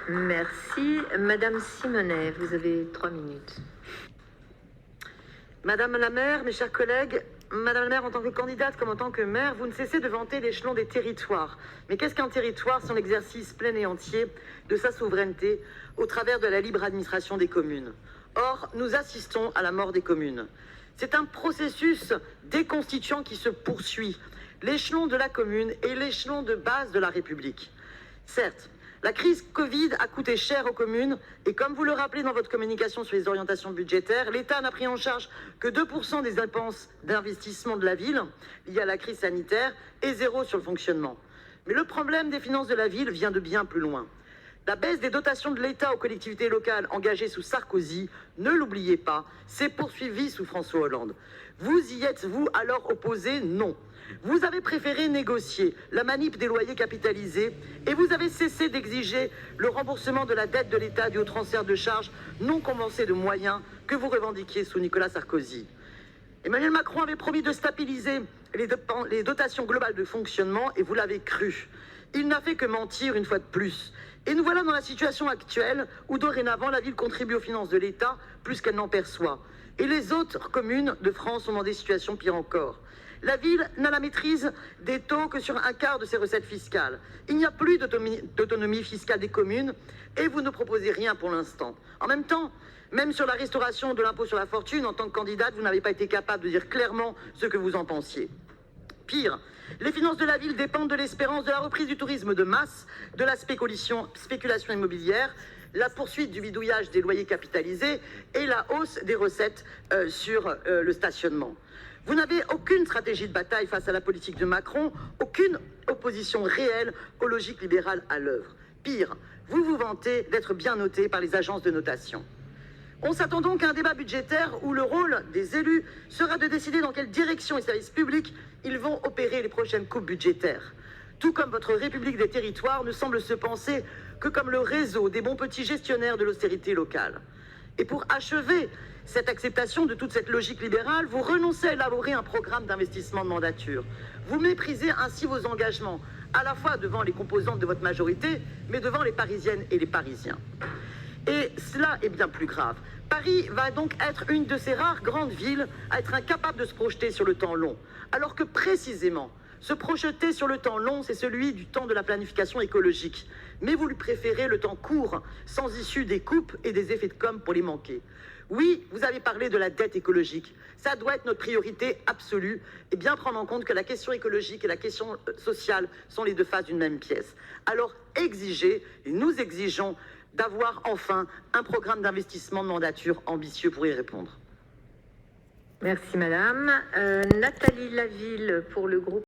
Merci. Madame Simonet, vous avez 3 minutes. Madame la maire, mes chers collègues, Madame la maire, en tant que candidate comme en tant que maire, vous ne cessez de vanter l'échelon des territoires. Mais qu'est-ce qu'un territoire sans l'exercice plein et entier de sa souveraineté au travers de la libre administration des communes? Or, nous assistons à la mort des communes. C'est un processus déconstituant qui se poursuit. L'échelon de la commune est l'échelon de base de la République. Certes, la crise Covid a coûté cher aux communes et comme vous le rappelez dans votre communication sur les orientations budgétaires, l'État n'a pris en charge que 2% des dépenses d'investissement de la ville liées à la crise sanitaire et 0 sur le fonctionnement. Mais le problème des finances de la ville vient de bien plus loin. La baisse des dotations de l'État aux collectivités locales engagées sous Sarkozy, ne l'oubliez pas, s'est poursuivie sous François Hollande. Vous y êtes-vous alors opposé? Non. Vous avez préféré négocier la manip des loyers capitalisés et vous avez cessé d'exiger le remboursement de la dette de l'État due au transfert de charges non compensées de moyens que vous revendiquiez sous Nicolas Sarkozy. Emmanuel Macron avait promis de stabiliser les dotations globales de fonctionnement et vous l'avez cru. Il n'a fait que mentir une fois de plus. Et nous voilà dans la situation actuelle où dorénavant la ville contribue aux finances de l'État plus qu'elle n'en perçoit. Et les autres communes de France sont dans des situations pires encore. La ville n'a la maîtrise des taux que sur un quart de ses recettes fiscales. Il n'y a plus d'autonomie fiscale des communes et vous ne proposez rien pour l'instant. En même temps, même sur la restauration de l'impôt sur la fortune, en tant que candidate, vous n'avez pas été capable de dire clairement ce que vous en pensiez. Pire, les finances de la ville dépendent de l'espérance de la reprise du tourisme de masse, de la spéculation immobilière, la poursuite du bidouillage des loyers capitalisés et la hausse des recettes sur le stationnement. Vous n'avez aucune stratégie de bataille face à la politique de Macron, aucune opposition réelle aux logiques libérales à l'œuvre. Pire, vous vous vantez d'être bien noté par les agences de notation. On s'attend donc à un débat budgétaire où le rôle des élus sera de décider dans quelle direction les services publics ils vont opérer les prochaines coupes budgétaires. Tout comme votre République des territoires ne semble se penser que comme le réseau des bons petits gestionnaires de l'austérité locale. Et pour achever cette acceptation de toute cette logique libérale, vous renoncez à élaborer un programme d'investissement de mandature. Vous méprisez ainsi vos engagements, à la fois devant les composantes de votre majorité, mais devant les Parisiennes et les Parisiens. Et cela est bien plus grave. Paris va donc être une de ces rares grandes villes à être incapable de se projeter sur le temps long. Alors que précisément, se projeter sur le temps long, c'est celui du temps de la planification écologique. Mais vous lui préférez le temps court, sans issue des coupes et des effets de com' pour les manquer. Oui, vous avez parlé de la dette écologique. Ça doit être notre priorité absolue et bien prendre en compte que la question écologique et la question sociale sont les deux faces d'une même pièce. Alors exigez, et nous exigeons, d'avoir enfin un programme d'investissement de mandature ambitieux pour y répondre. Merci madame. Nathalie Laville pour le groupe